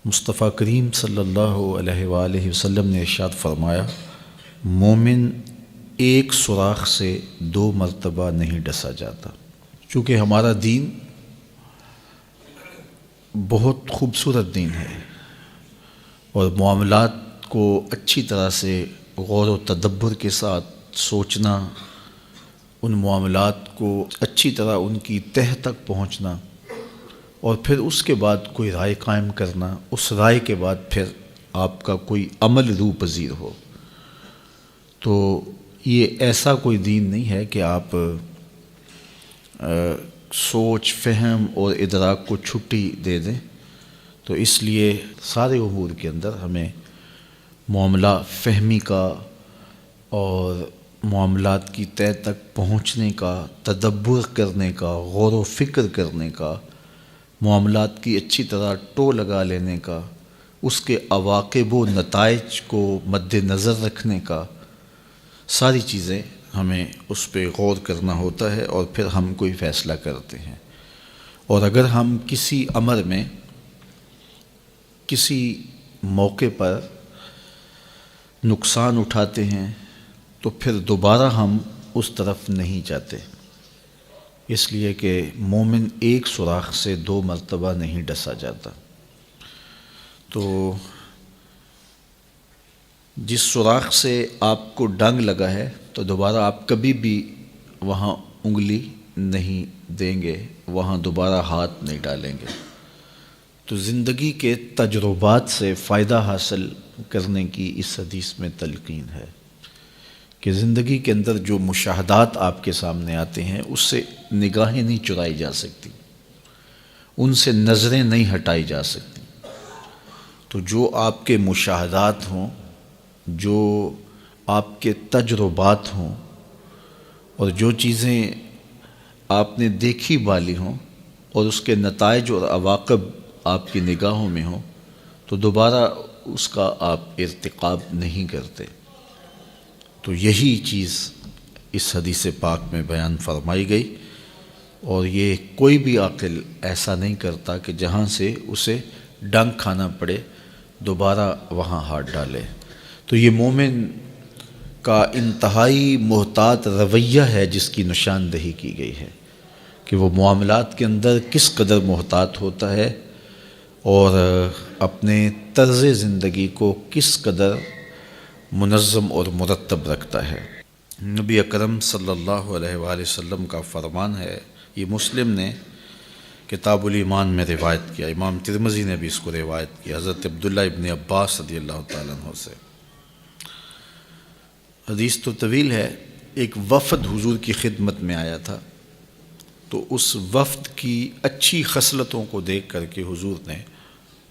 مصطفیٰ کریم صلی اللہ علیہ وآلہ وسلم نے ارشاد فرمایا، مومن ایک سوراخ سے 2 مرتبہ نہیں ڈسا جاتا۔ چونکہ ہمارا دین بہت خوبصورت دین ہے اور معاملات کو اچھی طرح سے غور و تدبر کے ساتھ سوچنا، ان معاملات کو اچھی طرح ان کی تہہ تک پہنچنا اور پھر اس کے بعد کوئی رائے قائم کرنا، اس رائے کے بعد پھر آپ کا کوئی عمل روح پذیر ہو، تو یہ ایسا کوئی دین نہیں ہے کہ آپ سوچ فہم اور ادراک کو چھٹی دے دیں۔ تو اس لیے سارے امور کے اندر ہمیں معاملہ فہمی کا اور معاملات کی تہہ تک پہنچنے کا، تدبر کرنے کا، غور و فکر کرنے کا، معاملات کی اچھی طرح ٹو لگا لینے کا، اس کے عواقب و نتائج کو مد نظر رکھنے کا، ساری چیزیں ہمیں اس پہ غور کرنا ہوتا ہے اور پھر ہم کوئی فیصلہ کرتے ہیں۔ اور اگر ہم کسی امر میں کسی موقع پر نقصان اٹھاتے ہیں تو پھر دوبارہ ہم اس طرف نہیں جاتے، اس لیے کہ مومن ایک سوراخ سے 2 مرتبہ نہیں ڈسا جاتا۔ تو جس سوراخ سے آپ کو ڈنگ لگا ہے تو دوبارہ آپ کبھی بھی وہاں انگلی نہیں دیں گے، وہاں دوبارہ ہاتھ نہیں ڈالیں گے۔ تو زندگی کے تجربات سے فائدہ حاصل کرنے کی اس حدیث میں تلقین ہے کہ زندگی کے اندر جو مشاہدات آپ کے سامنے آتے ہیں اس سے نگاہیں نہیں چرائی جا سکتی، ان سے نظریں نہیں ہٹائی جا سکتی۔ تو جو آپ کے مشاہدات ہوں، جو آپ کے تجربات ہوں اور جو چیزیں آپ نے دیکھی بالی ہوں اور اس کے نتائج اور عواقب آپ کی نگاہوں میں ہوں تو دوبارہ اس کا آپ ارتکاب نہیں کرتے۔ تو یہی چیز اس حدیث پاک میں بیان فرمائی گئی، اور یہ کوئی بھی عاقل ایسا نہیں کرتا کہ جہاں سے اسے ڈنگ کھانا پڑے دوبارہ وہاں ہاتھ ڈالے۔ تو یہ مومن کا انتہائی محتاط رویہ ہے جس کی نشاندہی کی گئی ہے کہ وہ معاملات کے اندر کس قدر محتاط ہوتا ہے اور اپنے طرز زندگی کو کس قدر منظم اور مرتب رکھتا ہے۔ نبی اکرم صلی اللہ علیہ وآلہ وسلم کا فرمان ہے، یہ مسلم نے کتاب الایمان میں روایت کیا، امام ترمذی نے بھی اس کو روایت کیا حضرت عبداللہ ابن عباس رضی اللہ تعالیٰ عنہ سے۔ حدیث تو طویل ہے۔ ایک وفد حضور کی خدمت میں آیا تھا، تو اس وفد کی اچھی خصلتوں کو دیکھ کر کے حضور نے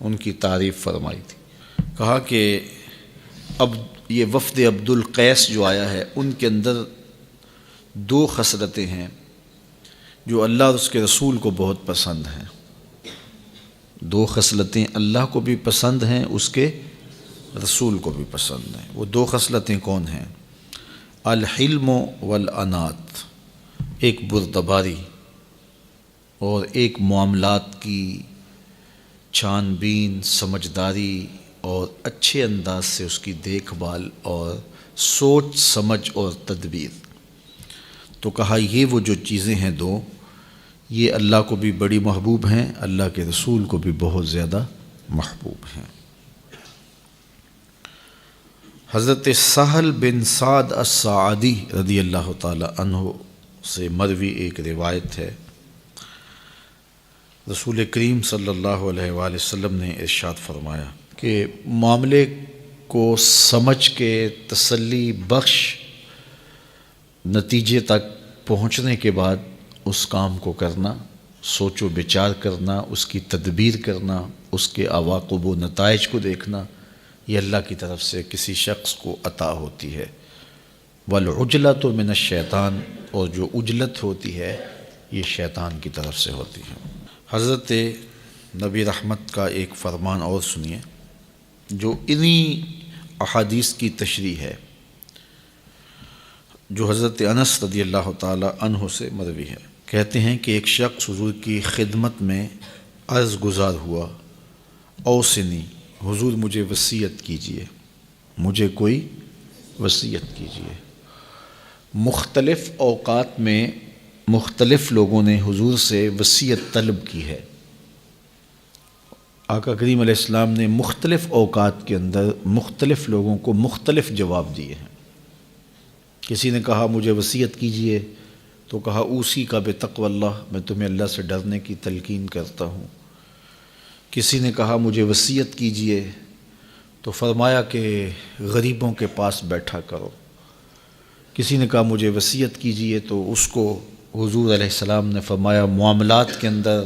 ان کی تعریف فرمائی تھی۔ کہا کہ اب یہ وفد عبد القیس جو آیا ہے ان کے اندر 2 خصلتیں ہیں جو اللہ اور اس کے رسول کو بہت پسند ہیں۔ 2 خصلتیں اللہ کو بھی پسند ہیں، اس کے رسول کو بھی پسند ہیں۔ وہ 2 خصلتیں کون ہیں؟ الحلم والانات، ایک بردباری اور ایک معاملات کی چھان بین، سمجھداری اور اچھے انداز سے اس کی دیکھ بھال اور سوچ سمجھ اور تدبیر۔ تو کہا یہ وہ جو چیزیں ہیں 2، یہ اللہ کو بھی بڑی محبوب ہیں، اللہ کے رسول کو بھی بہت زیادہ محبوب ہیں۔ حضرت سہل بن سعد الساعدی رضی اللہ تعالی عنہ سے مروی ایک روایت ہے، رسول کریم صلی اللہ علیہ وآلہ وسلم نے ارشاد فرمایا کہ معاملے کو سمجھ کے تسلی بخش نتیجے تک پہنچنے کے بعد اس کام کو کرنا، سوچ و بچار کرنا، اس کی تدبیر کرنا، اس کے عواقب و نتائج کو دیکھنا، یہ اللہ کی طرف سے کسی شخص کو عطا ہوتی ہے۔ والعجلۃ من الشیطان، اور جو عجلت ہوتی ہے یہ شیطان کی طرف سے ہوتی ہے۔ حضرت نبی رحمت کا ایک فرمان اور سنیے جو انہی احادیث کی تشریح ہے، جو حضرت انس رضی اللہ تعالی عنہ سے مروی ہے۔ کہتے ہیں کہ ایک شخص حضور کی خدمت میں عرض گزار ہوا، اوصنی، حضور مجھے وصیت کیجئے، مجھے کوئی وصیت کیجئے۔ مختلف اوقات میں مختلف لوگوں نے حضور سے وصیت طلب کی ہے۔ آقا کریم علیہ السلام نے مختلف اوقات کے اندر مختلف لوگوں کو مختلف جواب دیے ہیں۔ کسی نے کہا مجھے وصیت کیجئے تو کہا اوصی کا بتقوی اللہ، میں تمہیں اللہ سے ڈرنے کی تلقین کرتا ہوں۔ کسی نے کہا مجھے وصیت کیجئے تو فرمایا کہ غریبوں کے پاس بیٹھا کرو۔ کسی نے کہا مجھے وصیت کیجئے تو اس کو حضور علیہ السلام نے فرمایا معاملات کے اندر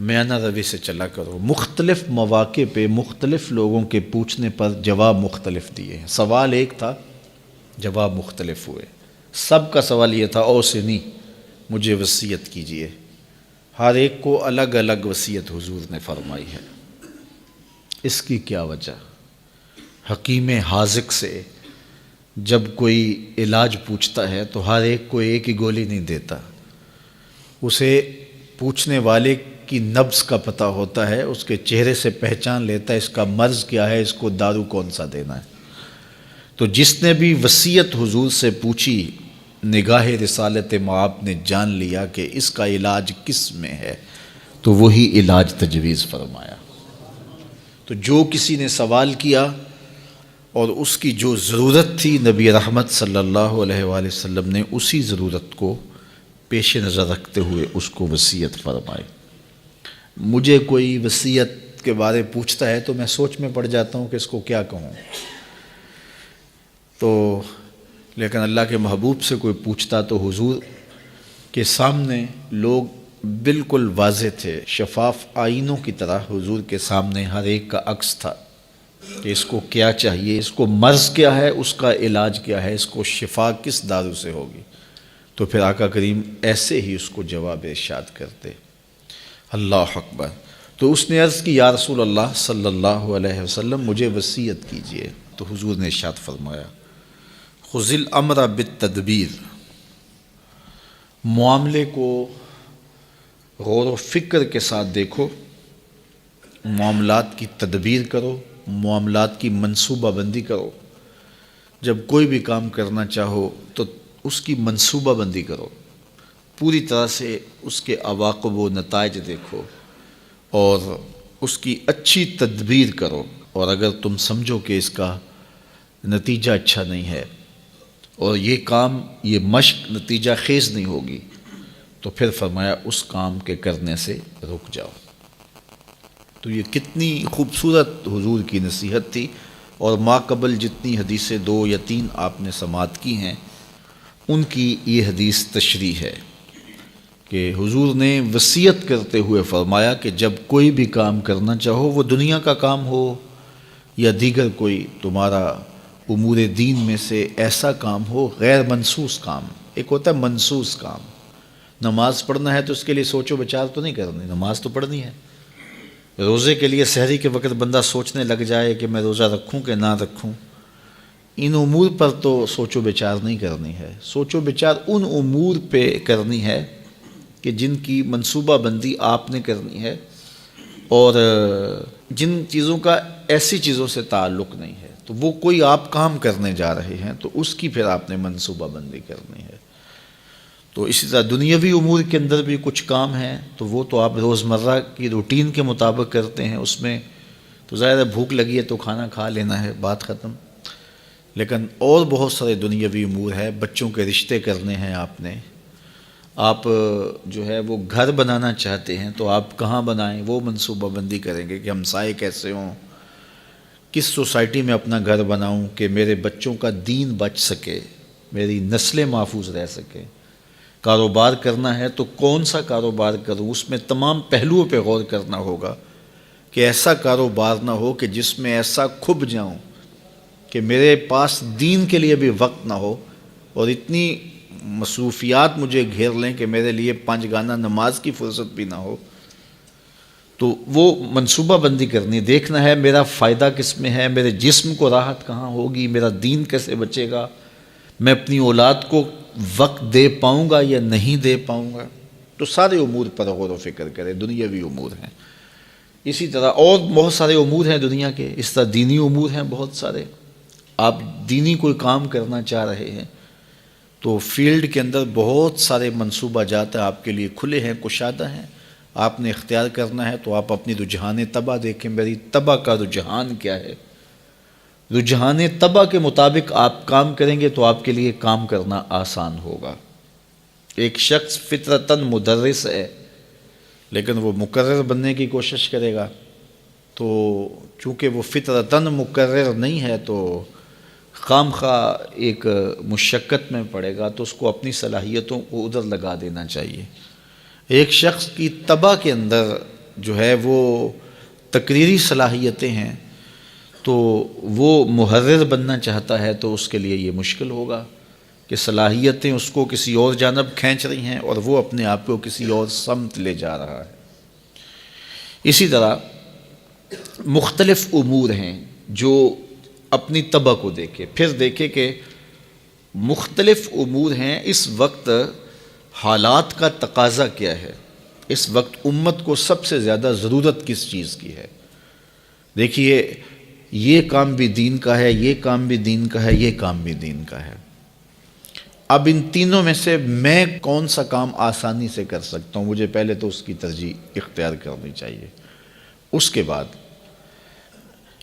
میانہ روی سے چلا کرو۔ مختلف مواقع پہ مختلف لوگوں کے پوچھنے پر جواب مختلف دیے ہیں۔ سوال ایک تھا، جواب مختلف ہوئے۔ سب کا سوال یہ تھا اوصنی، مجھے وصیت کیجئے۔ ہر ایک کو الگ الگ وصیت حضور نے فرمائی ہے۔ اس کی کیا وجہ؟ حکیم حاذق سے جب کوئی علاج پوچھتا ہے تو ہر ایک کو ایک ہی گولی نہیں دیتا، اسے پوچھنے والے کی نبض کا پتہ ہوتا ہے، اس کے چہرے سے پہچان لیتا ہے اس کا مرض کیا ہے، اس کو دارو کون سا دینا ہے۔ تو جس نے بھی وصیت حضور سے پوچھی، نگاہ رسالت مآب نے جان لیا کہ اس کا علاج کس میں ہے، تو وہی علاج تجویز فرمایا۔ تو جو کسی نے سوال کیا اور اس کی جو ضرورت تھی، نبی رحمت صلی اللہ علیہ وآلہ وسلم نے اسی ضرورت کو پیش نظر رکھتے ہوئے اس کو وصیت فرمائی۔ مجھے کوئی وصیت کے بارے پوچھتا ہے تو میں سوچ میں پڑ جاتا ہوں کہ اس کو کیا کہوں، تو لیکن اللہ کے محبوب سے کوئی پوچھتا تو حضور کے سامنے لوگ بالکل واضح تھے، شفاف آئینوں کی طرح حضور کے سامنے ہر ایک کا عکس تھا کہ اس کو کیا چاہیے، اس کو مرض کیا ہے، اس کا علاج کیا ہے، اس کو شفا کس دارو سے ہوگی۔ تو پھر آقا کریم ایسے ہی اس کو جواب ارشاد کرتے۔ اللہ اکبر۔ تو اس نے عرض کی یا رسول اللہ صلی اللہ علیہ وسلم مجھے وصیت کیجئے، تو حضور نے ارشاد فرمایا خذ الامر بالتدبیر، معاملے کو غور و فکر کے ساتھ دیکھو، معاملات کی تدبیر کرو، معاملات کی منصوبہ بندی کرو۔ جب کوئی بھی کام کرنا چاہو تو اس کی منصوبہ بندی کرو، پوری طرح سے اس کے عواقب و نتائج دیکھو اور اس کی اچھی تدبیر کرو، اور اگر تم سمجھو کہ اس کا نتیجہ اچھا نہیں ہے اور یہ کام، یہ مشق نتیجہ خیز نہیں ہوگی، تو پھر فرمایا اس کام کے کرنے سے رک جاؤ۔ تو یہ کتنی خوبصورت حضور کی نصیحت تھی، اور ما قبل جتنی حدیثیں 2 یا 3 آپ نے سماعت کی ہیں ان کی یہ حدیث تشریح ہے کہ حضور نے وصیت کرتے ہوئے فرمایا کہ جب کوئی بھی کام کرنا چاہو، وہ دنیا کا کام ہو یا دیگر کوئی تمہارا امور دین میں سے ایسا کام ہو، غیر منسوس کام، ایک ہوتا ہے منسوس کام، نماز پڑھنا ہے تو اس کے لیے سوچ و بچار تو نہیں کرنی، نماز تو پڑھنی ہے۔ روزے کے لیے سحری کے وقت بندہ سوچنے لگ جائے کہ میں روزہ رکھوں کہ نہ رکھوں، ان امور پر تو سوچ و بچار نہیں کرنی ہے۔ سوچ و بچار ان امور پہ کرنی ہے کہ جن کی منصوبہ بندی آپ نے کرنی ہے، اور جن چیزوں کا ایسی چیزوں سے تعلق نہیں ہے، تو وہ کوئی آپ کام کرنے جا رہے ہیں تو اس کی پھر آپ نے منصوبہ بندی کرنی ہے۔ تو اسی طرح دنیاوی امور کے اندر بھی کچھ کام ہیں تو وہ تو آپ روزمرہ کی روٹین کے مطابق کرتے ہیں، اس میں تو ظاہر ہے بھوک لگی ہے تو کھانا کھا لینا ہے، بات ختم۔ لیکن اور بہت سارے دنیاوی امور ہیں، بچوں کے رشتے کرنے ہیں آپ جو ہے وہ گھر بنانا چاہتے ہیں تو آپ کہاں بنائیں، وہ منصوبہ بندی کریں گے کہ ہمسائے کیسے ہوں، کس سوسائٹی میں اپنا گھر بناؤں کہ میرے بچوں کا دین بچ سکے، میری نسلیں محفوظ رہ سکیں۔ کاروبار کرنا ہے تو کون سا کاروبار کروں، اس میں تمام پہلوؤں پہ غور کرنا ہوگا کہ ایسا کاروبار نہ ہو کہ جس میں ایسا کھب جاؤں کہ میرے پاس دین کے لیے بھی وقت نہ ہو اور اتنی مصروفیات مجھے گھیر لیں کہ میرے لیے 5 گانا نماز کی فرصت بھی نہ ہو۔ تو وہ منصوبہ بندی کرنی، دیکھنا ہے میرا فائدہ کس میں ہے، میرے جسم کو راحت کہاں ہوگی، میرا دین کیسے بچے گا، میں اپنی اولاد کو وقت دے پاؤں گا یا نہیں دے پاؤں گا۔ تو سارے امور پر غور و فکر کریں، دنیاوی امور ہیں۔ اسی طرح اور بہت سارے امور ہیں دنیا کے، اس طرح دینی امور ہیں بہت سارے. آپ دینی کوئی کام کرنا چاہ رہے ہیں تو فیلڈ کے اندر بہت سارے منصوبہ جات آپ کے لیے کھلے ہیں، کشادہ ہیں. آپ نے اختیار کرنا ہے تو آپ اپنی رجحان طبع دیکھیں، میری طبع کا رجحان کیا ہے. رجحان طبع کے مطابق آپ کام کریں گے تو آپ کے لیے کام کرنا آسان ہوگا. ایک شخص فطرتاً مدرس ہے لیکن وہ مقرر بننے کی کوشش کرے گا، تو چونکہ وہ فطرتاً مقرر نہیں ہے تو خام خواہ ایک مشقت میں پڑے گا، تو اس کو اپنی صلاحیتوں کو ادھر لگا دینا چاہیے. ایک شخص کی طبع کے اندر جو ہے وہ تقریری صلاحیتیں ہیں، تو وہ محرر بننا چاہتا ہے تو اس کے لیے یہ مشکل ہوگا کہ صلاحیتیں اس کو کسی اور جانب کھینچ رہی ہیں اور وہ اپنے آپ کو کسی اور سمت لے جا رہا ہے. اسی طرح مختلف امور ہیں جو اپنی طبع کو دیکھے، پھر دیکھے کہ مختلف امور ہیں، اس وقت حالات کا تقاضا کیا ہے، اس وقت امت کو سب سے زیادہ ضرورت کس چیز کی ہے. دیکھیے یہ کام بھی دین کا ہے، یہ کام بھی دین کا ہے، یہ کام بھی دین کا ہے. اب ان تینوں میں سے میں کون سا کام آسانی سے کر سکتا ہوں، مجھے پہلے تو اس کی ترجیح اختیار کرنی چاہیے. اس کے بعد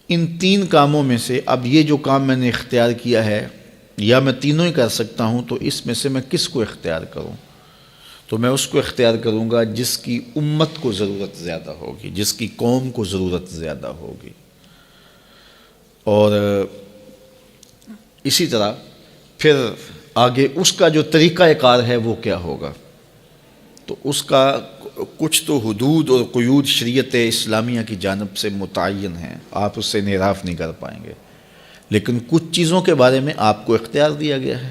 ان تین کاموں میں سے اب یہ جو کام میں نے اختیار کیا ہے یا میں تینوں ہی کر سکتا ہوں، تو اس میں سے میں کس کو اختیار کروں. تو میں اس کو اختیار کروں گا جس کی امت کو ضرورت زیادہ ہوگی، جس کی قوم کو ضرورت زیادہ ہوگی. اور اسی طرح پھر آگے اس کا جو طریقہ کار ہے وہ کیا ہوگا. تو اس کا کچھ تو حدود اور قیود شریعت اسلامیہ کی جانب سے متعین ہیں، آپ اس سے انحراف نہیں کر پائیں گے، لیکن کچھ چیزوں کے بارے میں آپ کو اختیار دیا گیا ہے،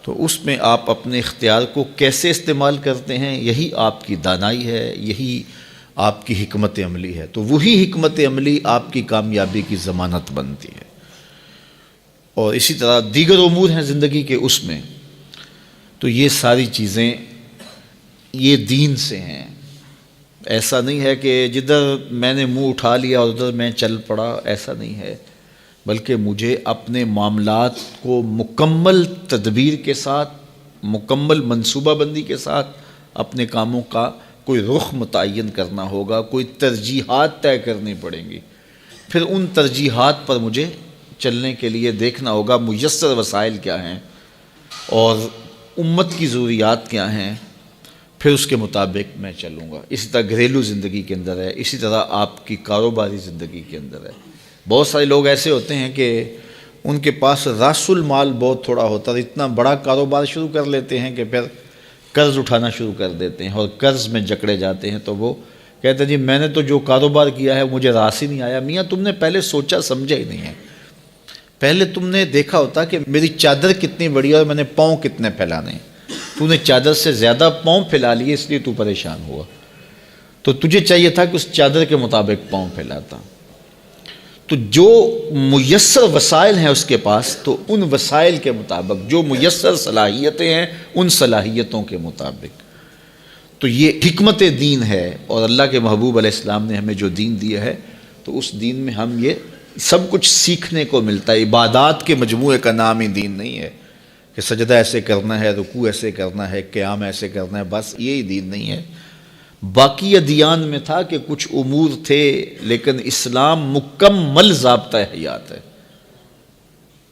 تو اس میں آپ اپنے اختیار کو کیسے استعمال کرتے ہیں، یہی آپ کی دانائی ہے، یہی آپ کی حکمت عملی ہے. تو وہی حکمت عملی آپ کی کامیابی کی ضمانت بنتی ہے. اور اسی طرح دیگر امور ہیں زندگی کے، اس میں تو یہ ساری چیزیں یہ دین سے ہیں. ایسا نہیں ہے کہ جدھر میں نے منہ اٹھا لیا اور ادھر میں چل پڑا، ایسا نہیں ہے، بلکہ مجھے اپنے معاملات کو مکمل تدبیر کے ساتھ، مکمل منصوبہ بندی کے ساتھ اپنے کاموں کا کوئی رخ متعین کرنا ہوگا، کوئی ترجیحات طے کرنی پڑیں گی. پھر ان ترجیحات پر مجھے چلنے کے لیے دیکھنا ہوگا میسر وسائل کیا ہیں اور امت کی ضروریات کیا ہیں، پھر اس کے مطابق میں چلوں گا. اسی طرح گھریلو زندگی کے اندر ہے، اسی طرح آپ کی کاروباری زندگی کے اندر ہے. بہت سارے لوگ ایسے ہوتے ہیں کہ ان کے پاس راس المال بہت تھوڑا ہوتا ہے، اتنا بڑا کاروبار شروع کر لیتے ہیں کہ پھر قرض اٹھانا شروع کر دیتے ہیں اور قرض میں جکڑے جاتے ہیں. تو وہ کہتے ہیں جی میں نے تو جو کاروبار کیا ہے مجھے راس ہی نہیں آیا. میاں تم نے پہلے سوچا سمجھا ہی نہیں ہے. پہلے تم نے دیکھا ہوتا کہ میری چادر کتنی بڑی ہے اور میں نے پاؤں کتنے پھیلانے ہیں. تو نے چادر سے زیادہ پاؤں پھیلا لیے، اس لیے تو پریشان ہوا. تو تجھے چاہیے تھا کہ اس چادر کے مطابق پاؤں پھیلاتا. تو جو میسر وسائل ہیں اس کے پاس، تو ان وسائل کے مطابق جو میسر صلاحیتیں ہیں ان صلاحیتوں کے مطابق. تو یہ حکمت دین ہے، اور اللہ کے محبوب علیہ السلام نے ہمیں جو دین دیا ہے تو اس دین میں ہم یہ سب کچھ سیکھنے کو ملتا ہے. عبادات کے مجموعے کا نام ہی دین نہیں ہے کہ سجدہ ایسے کرنا ہے، رکوع ایسے کرنا ہے، قیام ایسے کرنا ہے، بس یہی دین نہیں ہے. باقی ادیان میں تھا کہ کچھ امور تھے، لیکن اسلام مکمل ضابطہ حیات ہے.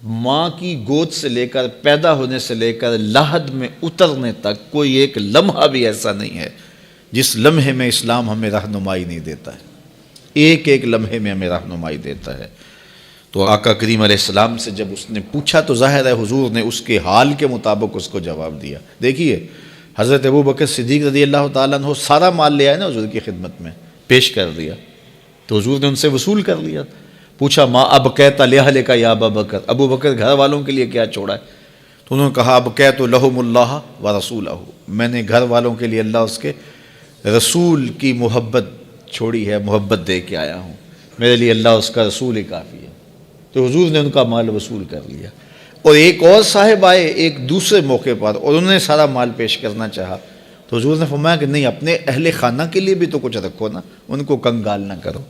ماں کی گود سے لے کر، پیدا ہونے سے لے کر لحد میں اترنے تک کوئی ایک لمحہ بھی ایسا نہیں ہے جس لمحے میں اسلام ہمیں رہنمائی نہیں دیتا ہے. ایک ایک لمحے میں ہمیں رہنمائی دیتا ہے. تو آقا کریم علیہ السلام سے جب اس نے پوچھا تو ظاہر ہے حضور نے اس کے حال کے مطابق اس کو جواب دیا. دیکھیے حضرت ابوبکر صدیق رضی اللہ تعالیٰ عنہ سارا مال لے آئے نا حضور کی خدمت میں، پیش کر دیا. تو حضور نے ان سے وصول کر لیا. پوچھا ما ابقیت لأہلک یا ابا بکر، ابو بکر گھر والوں کے لیے کیا چھوڑا ہے؟ تو انہوں نے کہا ابقیت لہم اللہ ورسولہ، میں نے گھر والوں کے لیے اللہ اس کے رسول کی محبت چھوڑی ہے، محبت دے کے آیا ہوں، میرے لیے اللہ اس کا رسول ہی کافی ہے. تو حضور نے ان کا مال وصول کر لیا. اور ایک اور صاحب آئے ایک دوسرے موقع پر اور انہوں نے سارا مال پیش کرنا چاہا. تو حضور نے فرمایا کہ نہیں، اپنے اہل خانہ کے لیے بھی تو کچھ رکھو نا، ان کو کنگال نہ کرو۔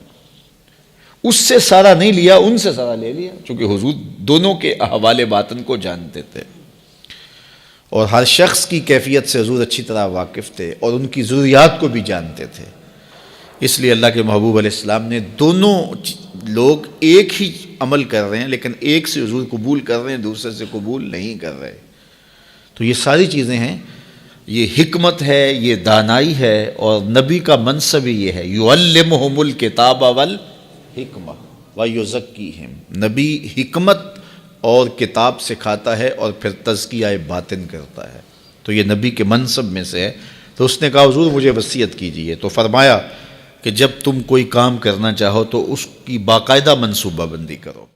اس سے سارا نہیں لیا، ان سے سارا لے لیا، چونکہ حضور دونوں کے احوال باطن کو جانتے تھے اور ہر شخص کی کیفیت سے حضور اچھی طرح واقف تھے اور ان کی ضروریات کو بھی جانتے تھے۔ اس لیے اللہ کے محبوب علیہ السلام نے دونوں لوگ ایک ہی عمل کر رہے ہیں، لیکن ایک سے حضور قبول کر رہے ہیں، دوسرے سے قبول نہیں کر رہے۔ تو یہ ساری چیزیں ہیں، یہ حکمت ہے، یہ دانائی ہے، اور نبی کا منصب ہی یہ ہے، یعلمہم الکتاب والحکمہ ویزکیہم۔ نبی حکمت اور کتاب سکھاتا ہے اور پھر تزکیہ باطن کرتا ہے، تو یہ نبی کے منصب میں سے ہے۔ تو اس نے کہا حضور مجھے وصیت کیجئے، تو فرمایا کہ جب تم کوئی کام کرنا چاہو تو اس کی باقاعدہ منصوبہ بندی کرو۔